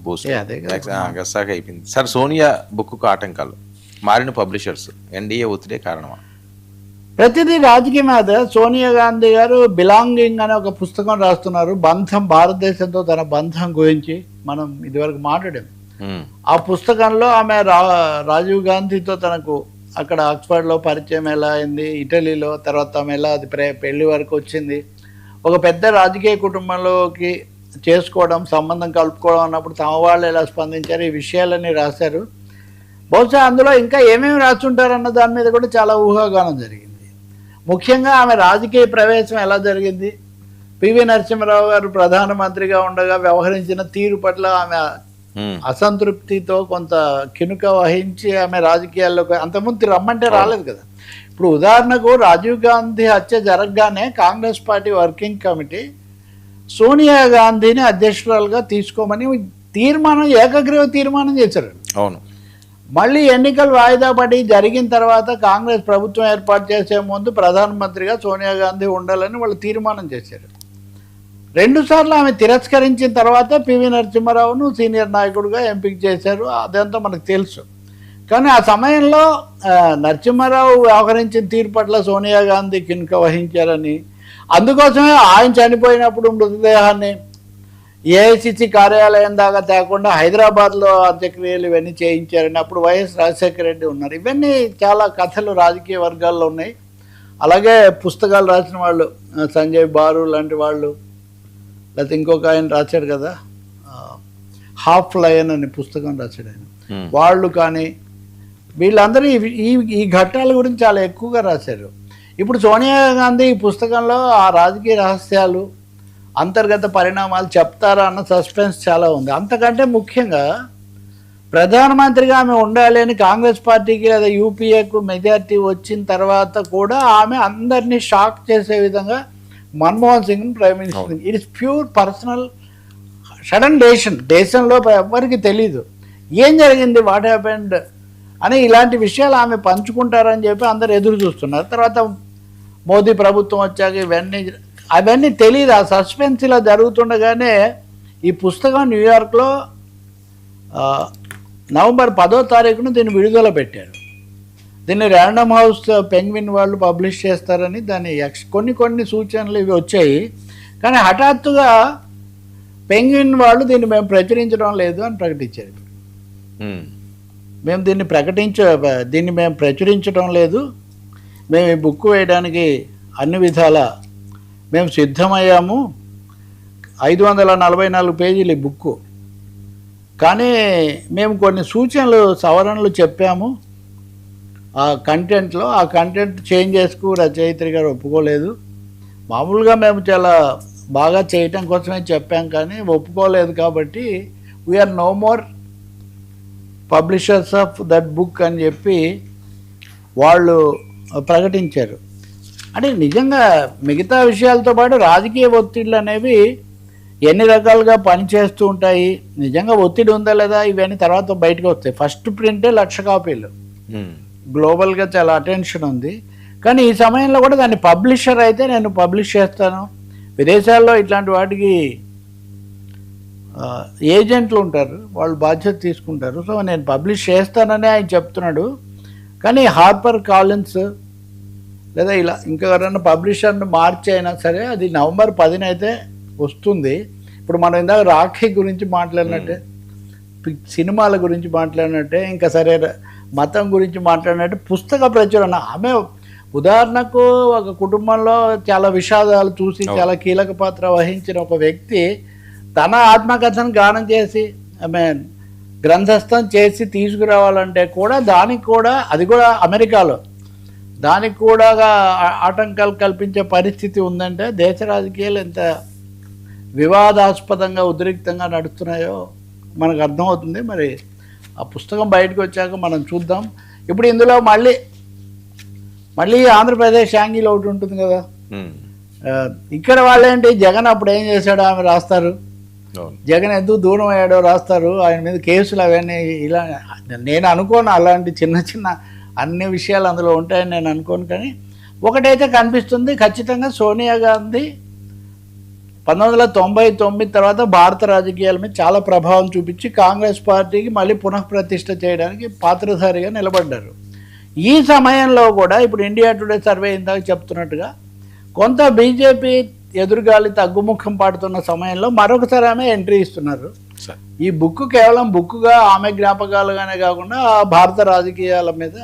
Boost అదే గస్సాగా అయిపోయింది. Sir Sonia book ఆటంకాలు, మారిన పబ్లిషర్స్, ఎన్డీఏ ఒత్తిడే కారణమా? ప్రతిదీ రాజకీయం మీద. సోనియా గాంధీ గారు బిలాంగింగ్ అనే ఒక పుస్తకం రాస్తున్నారు, బంధం, భారతదేశంతో తన బంధం గురించి మనం ఇదివరకు మాట్లాడాం. ఆ పుస్తకంలో ఆమె రాజీవ్ గాంధీతో తనకు అక్కడ ఆక్స్ఫర్డ్లో పరిచయం ఎలా అయింది, ఇటలీలో తర్వాత ఆమె ఎలా అది పెళ్లి వరకు వచ్చింది, ఒక పెద్ద రాజకీయ కుటుంబంలోకి చేసుకోవడం, సంబంధం కలుపుకోవడం అన్నప్పుడు తమ వాళ్ళు ఎలా స్పందించారు, ఈ విషయాలన్నీ రాశారు. బహుశా అందులో ఇంకా ఏమేమి రాస్తుంటారన్న దాని మీద కూడా చాలా ఊహాగానం జరిగింది. ముఖ్యంగా ఆమె రాజకీయ ప్రవేశం ఎలా జరిగింది, పివి నరసింహారావు గారు ప్రధానమంత్రిగా ఉండగా వ్యవహరించిన తీరు పట్ల ఆమె అసంతృప్తితో కొంత కినుక వహించి ఆమె రాజకీయాల్లోకి అంతకుముందు రమ్మంటే రాలేదు కదా. ఇప్పుడు ఉదాహరణకు రాజీవ్ గాంధీ హత్య జరగగానే Congress party working committee Sonia గాంధీని అధ్యక్షురాలుగా తీసుకోమని తీర్మానం, ఏకగ్రీవ తీర్మానం చేశారు. అవును. మళ్ళీ ఎన్నికలు వాయిదా పడి జరిగిన తర్వాత కాంగ్రెస్ ప్రభుత్వం ఏర్పాటు చేసే ముందు ప్రధానమంత్రిగా సోనియా గాంధీ ఉండాలని వాళ్ళు తీర్మానం చేశారు. 2 సార్లు ఆమె తిరస్కరించిన తర్వాత పివి నరసింహారావును సీనియర్ నాయకుడిగా ఎంపిక చేశారు. అదంతా మనకు తెలుసు. కానీ ఆ సమయంలో నరసింహారావు వ్యవహరించిన తీరు పట్ల సోనియా గాంధీ కినుక వహించారని, అందుకోసమే ఆయన చనిపోయినప్పుడు మృతదేహాన్ని ఏఐసిసి కార్యాలయం దాకా తేకుండా హైదరాబాద్లో అంత్యక్రియలు ఇవన్నీ చేయించారని అప్పుడు వైఎస్ రాజశేఖర రెడ్డి ఉన్నారు. ఇవన్నీ చాలా కథలు రాజకీయ వర్గాల్లో ఉన్నాయి. అలాగే పుస్తకాలు రాసిన వాళ్ళు సంజయ్ బారు లాంటి వాళ్ళు, లేకపోతే ఇంకొక ఆయన రాశాడు కదా, హాఫ్ లయన్ అనే పుస్తకం రాశాడు ఆయన, వాళ్ళు కానీ వీళ్ళందరూ ఈ ఘట్టాల గురించి చాలా ఎక్కువగా రాశారు. ఇప్పుడు సోనియా గాంధీ ఈ పుస్తకంలో ఆ రాజకీయ రహస్యాలు, అంతర్గత పరిణామాలు చెప్తారా అన్న సస్పెన్స్ చాలా ఉంది. అంతకంటే ముఖ్యంగా ప్రధానమంత్రిగా ఆమె ఉండాలి అని కాంగ్రెస్ పార్టీకి లేదా యూపీఏకు మెజార్టీ వచ్చిన తర్వాత కూడా ఆమె అందరినీ షాక్ చేసే విధంగా Manmohan Singh prime minister, it is pure personal sudden decision. దేశంలో ఎవరికి తెలీదు ఏం జరిగింది, వాట్ హ్యాపెండ్ అని ఇలాంటి విషయాలు ఆమె పంచుకుంటారని చెప్పి అందరు ఎదురు చూస్తున్నారు. తర్వాత మోదీ ప్రభుత్వం వచ్చాక అవన్నీ తెలియదు. ఆ సస్పెన్స్ ఇలా జరుగుతుండగానే ఈ పుస్తకం న్యూయార్క్లో నవంబర్ 10వ తారీఖున దీన్ని విడుదల పెట్టారు. దీన్ని ర్యాండమ్ హౌస్ పెంగ్విన్ వాళ్ళు పబ్లిష్ చేస్తారని దాని కొన్ని సూచనలు ఇవి వచ్చాయి. కానీ హఠాత్తుగా పెంగ్విన్ వాళ్ళు దీన్ని మేము ప్రచురించడం లేదు అని ప్రకటించారు. దీన్ని మేము ప్రచురించడం లేదు, మేము ఈ బుక్ వేయడానికి అన్ని విధాల మేము సిద్ధమయ్యాము. 544 పేజీలు ఈ బుక్కు, కానీ మేము కొన్ని సూచనలు, సవరణలు చెప్పాము ఆ కంటెంట్లో. ఆ కంటెంట్ చేంజ్ చేసుకు రచయిత్రి గారు ఒప్పుకోలేదు. మామూలుగా మేము చాలా బాగా చేయటం కోసమే చెప్పాం కానీ ఒప్పుకోలేదు, కాబట్టి we are no more publishers of that book అని చెప్పి వాళ్ళు ప్రకటించారు. అంటే నిజంగా మిగతా విషయాలతో పాటు రాజకీయ ఒత్తిళ్ళు అనేవి ఎన్ని రకాలుగా పనిచేస్తూ ఉంటాయి. నిజంగా ఒత్తిడి ఉందా లేదా ఇవన్నీ తర్వాత బయటకు వస్తాయి. ఫస్ట్ ప్రింటే 1,00,000 కాపీలు, గ్లోబల్గా చాలా అటెన్షన్ ఉంది. కానీ ఈ సమయంలో కూడా దాన్ని పబ్లిషర్ అయితే నేను పబ్లిష్ చేస్తాను, విదేశాల్లో ఇట్లాంటి వాటికి ఏజెంట్లు ఉంటారు, వాళ్ళు బాధ్యత తీసుకుంటారు, సో నేను పబ్లిష్ చేస్తానని ఆయన చెప్తున్నాడు. కానీ హార్పర్ కాలిన్స్ లేదా ఇలా ఇంకెవరైనా పబ్లిషర్ను మార్చి అయినా సరే అది నవంబర్ 10న అయితే వస్తుంది. ఇప్పుడు మనం ఇందాక రాఖీ గురించి మాట్లాడినట్టే, సినిమాల గురించి మాట్లాడినట్టే, ఇంకా సరే మతం గురించి మాట్లాడినట్టే పుస్తక ప్రచురణ. ఆమె ఉదాహరణకు ఒక కుటుంబంలో చాలా విషాదాలు చూసి చాలా కీలక పాత్ర వహించిన ఒక వ్యక్తి తన ఆత్మకథను గానం చేసి ఆమె గ్రంథస్థం చేసి తీసుకురావాలంటే కూడా దానికి కూడా, అది కూడా అమెరికాలో, దానికి కూడా ఆటంకాలు కల్పించే పరిస్థితి ఉందంటే దేశ రాజకీయాలు ఎంత వివాదాస్పదంగా ఉద్రిక్తంగా నడుస్తున్నాయో మనకు అర్థమవుతుంది. మరి ఆ పుస్తకం బయటకు వచ్చాక మనం చూద్దాం. ఇప్పుడు ఇందులో మళ్ళీ ఆంధ్రప్రదేశ్ యాంగిల్ ఒకటి ఉంటుంది కదా. ఇక్కడ వాళ్ళేంటి, జగన్ అప్పుడు ఏం చేశాడో ఆమె రాస్తారు, జగన్ ఎందుకు దూరం అయ్యాడో రాస్తారు, ఆయన మీద కేసులు అవన్నీ. ఇలా నేను అనుకోను అలాంటి చిన్న అన్ని విషయాలు అందులో ఉంటాయని నేను అనుకోను. కానీ ఒకటైతే కనిపిస్తుంది, ఖచ్చితంగా సోనియా గాంధీ 1999 తర్వాత భారత రాజకీయాల మీద చాలా ప్రభావం చూపించి కాంగ్రెస్ పార్టీకి మళ్ళీ పునఃప్రతిష్ఠ చేయడానికి పాత్రధారిగా నిలబడ్డారు. ఈ సమయంలో కూడా ఇప్పుడు ఇండియా టుడే సర్వే ఇందాక చెప్తున్నట్టుగా కొంత బీజేపీ ఎదురుగాలి తగ్గుముఖం పాడుతున్న సమయంలో మరొకసారి ఆమె ఎంట్రీ ఇస్తున్నారు. ఈ బుక్ కేవలం బుక్గా ఆమె జ్ఞాపకాలుగానే కాకుండా ఆ భారత రాజకీయాల మీద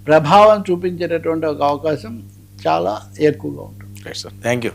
ప్రభావం చూపించేటటువంటి ఒక అవకాశం చాలా ఎక్కువగా ఉంటుంది. Right sir, thank you.